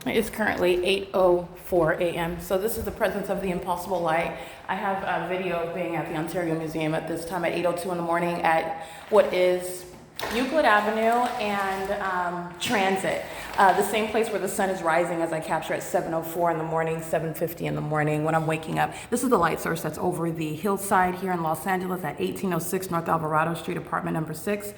It's currently 8:04 a.m. So this is the presence of the impossible light. I have a video of being at the Ontario Museum at this time at 8:02 in the morning at what is Euclid Avenue and Transit. The same place where the sun is rising as I capture at 7:04 in the morning, 7:50 in the morning when I'm waking up. This is the light source that's over the hillside here in Los Angeles at 1806 North Alvarado Street, apartment number 6.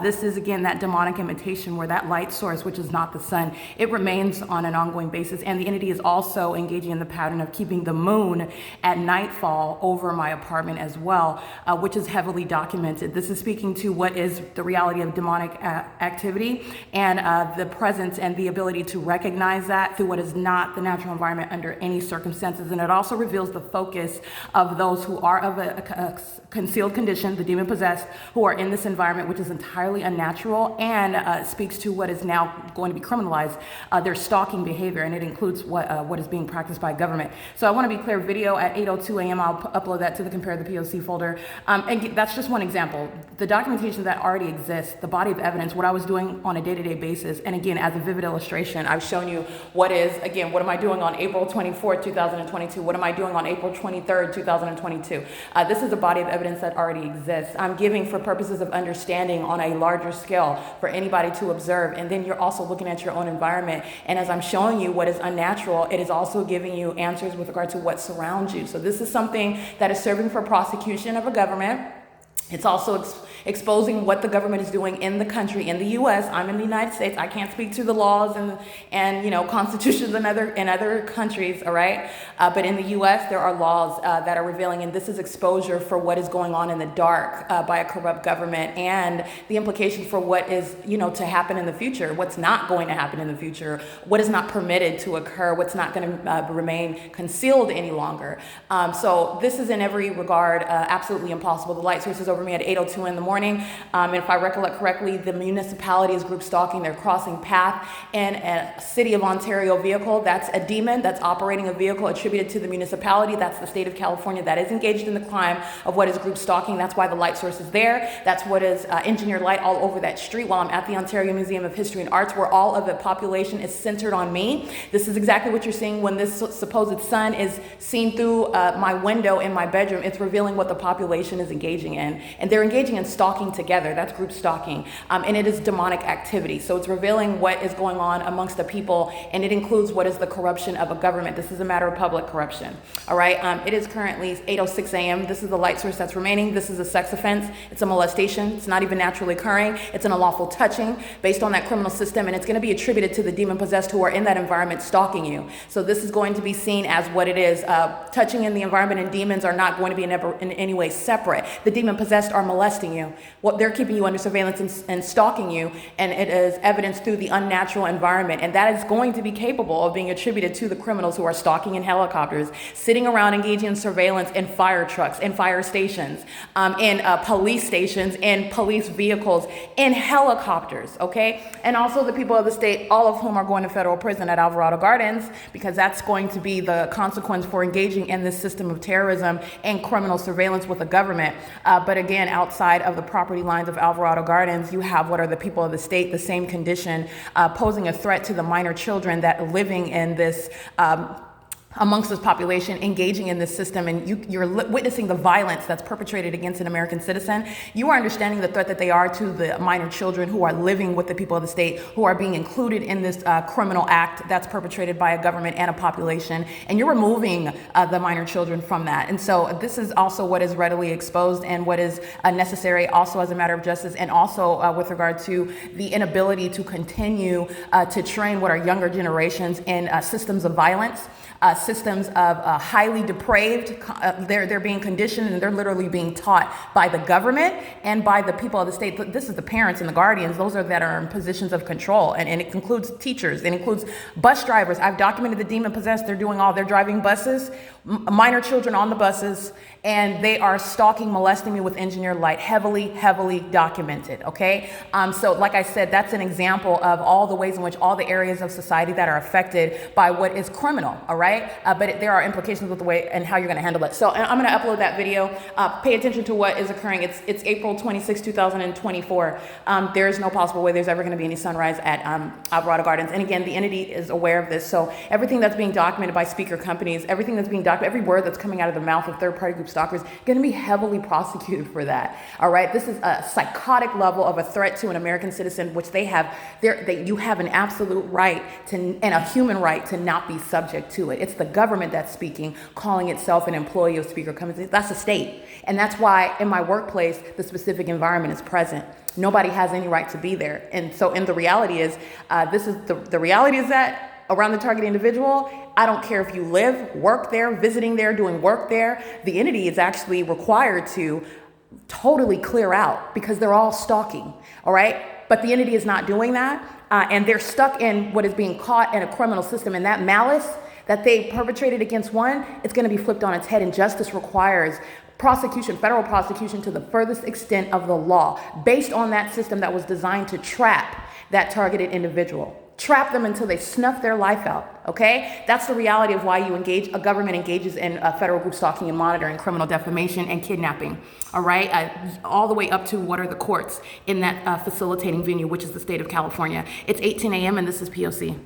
This is again that demonic imitation where that light source, which is not the sun, it remains on an ongoing basis, and the entity is also engaging in the pattern of keeping the moon at nightfall over my apartment as well, which is heavily documented. This is speaking to what is the reality of demonic activity and the presence and the ability to recognize that through what is not the natural environment under any circumstances. And it also reveals the focus of those who are of a concealed condition, the demon possessed, who are in this environment, which is entirely unnatural and speaks to what is now going to be criminalized, their stalking behavior, and it includes what is being practiced by government. So I want to be clear, video at 8:02 a.m. I'll upload that to the Compare the P.O.C. folder. And that's just one example. The documentation that already exists, the body of evidence, what I was doing on a day-to-day basis, and again, as a vivid illustration, I've shown you what am I doing on April 24th, 2022? What am I doing on April 23rd, 2022? This is a body of evidence that already exists. I'm giving for purposes of understanding on a larger scale for anybody to observe. And then you're also looking at your own environment. And as I'm showing you what is unnatural, it is also giving you answers with regard to what surrounds you. So this is something that is serving for prosecution of a government. It's also exposing what the government is doing in the country, in the U.S. I'm in the United States. I can't speak to the laws and constitutions in other countries, all right? But in the U.S., there are laws that are revealing, and this is exposure for what is going on in the dark by a corrupt government and the implication for what is, to happen in the future, what's not going to happen in the future, what is not permitted to occur, what's not going to remain concealed any longer. So this is in every regard absolutely impossible. The light source is over me at 8:02 in the morning. And if I recollect correctly, the municipality is group stalking. They're crossing path in a City of Ontario vehicle. That's a demon that's operating a vehicle attributed to the municipality. That's the state of California that is engaged in the crime of what is group stalking. That's why the light source is there. That's what is engineered light all over that street while I'm at the Ontario Museum of History and Arts, where all of the population is centered on me. This is exactly what you're seeing when this supposed sun is seen through my window in my bedroom. It's revealing what the population is engaging in. And they're engaging in stalking together. That's group stalking. And it is demonic activity. So it's revealing what is going on amongst the people, and it includes what is the corruption of a government. This is a matter of public corruption. All right. It is currently 8:06 a.m. This is the light source that's remaining. This is a sex offense. It's a molestation. It's not even naturally occurring. It's an unlawful touching based on that criminal system, and it's going to be attributed to the demon possessed who are in that environment stalking you. So this is going to be seen as what it is. Touching in the environment and demons are not going to be in any way separate. The demon possessed are molesting you. What they're keeping you under surveillance and stalking you, and it is evidenced through the unnatural environment, and that is going to be capable of being attributed to the criminals who are stalking in helicopters, sitting around engaging in surveillance in fire trucks, in fire stations, in police stations, in police vehicles, in helicopters, okay? And also the people of the state, all of whom are going to federal prison at Alvarado Gardens, because that's going to be the consequence for engaging in this system of terrorism and criminal surveillance with the government. But again, outside of the property lines of Alvarado Gardens, you have what are the people of the state, the same condition, posing a threat to the minor children that are living in this amongst this population, engaging in this system, and you're witnessing the violence that's perpetrated against an American citizen. You are understanding the threat that they are to the minor children who are living with the people of the state, who are being included in this criminal act that's perpetrated by a government and a population, and you're removing the minor children from that. And so this is also what is readily exposed and what is necessary also as a matter of justice, and also with regard to the inability to continue to train what are younger generations in systems of violence. Systems of highly depraved, they're being conditioned, and they're literally being taught by the government and by the people of the state. This is the parents and the guardians. Those are that are in positions of control, and it includes teachers. It includes bus drivers. I've documented the demon possessed. They're driving buses minor children on the buses, and they are stalking, molesting me with engineered light, heavily documented, okay? So like I said, that's an example of all the ways in which all the areas of society that are affected by what is criminal, all right? But there are implications with the way and how you're gonna handle it. So I'm gonna upload that video. Pay attention to what is occurring. It's April 26, 2024. There is no possible way there's ever gonna be any sunrise at Alvarado Gardens. And again, the entity is aware of this. So everything that's being documented by speaker companies, everything that's being documented, every word that's coming out of the mouth of third-party group stalkers, going to be heavily prosecuted for that. All right, this is a psychotic level of a threat to an American citizen, which they have. You have an absolute right to, and a human right to not be subject to it. It's the government that's speaking, calling itself an employee of speaker companies. That's a state, and that's why in my workplace the specific environment is present. Nobody has any right to be there, and so. And the reality is, the reality is that. Around the target individual, I don't care if you live, work there, visiting there, doing work there, the entity is actually required to totally clear out because they're all stalking, all right? But the entity is not doing that, and they're stuck in what is being caught in a criminal system, and that malice that they perpetrated against one, it's gonna be flipped on its head, and justice requires prosecution, federal prosecution to the furthest extent of the law, based on that system that was designed to trap that targeted individual. Trap them until they snuff their life out, okay? That's the reality of why a government engages in federal group stalking and monitoring, criminal defamation, and kidnapping, all right? All the way up to what are the courts in that facilitating venue, which is the state of California. It's 8:10 a.m. and this is P.O.C.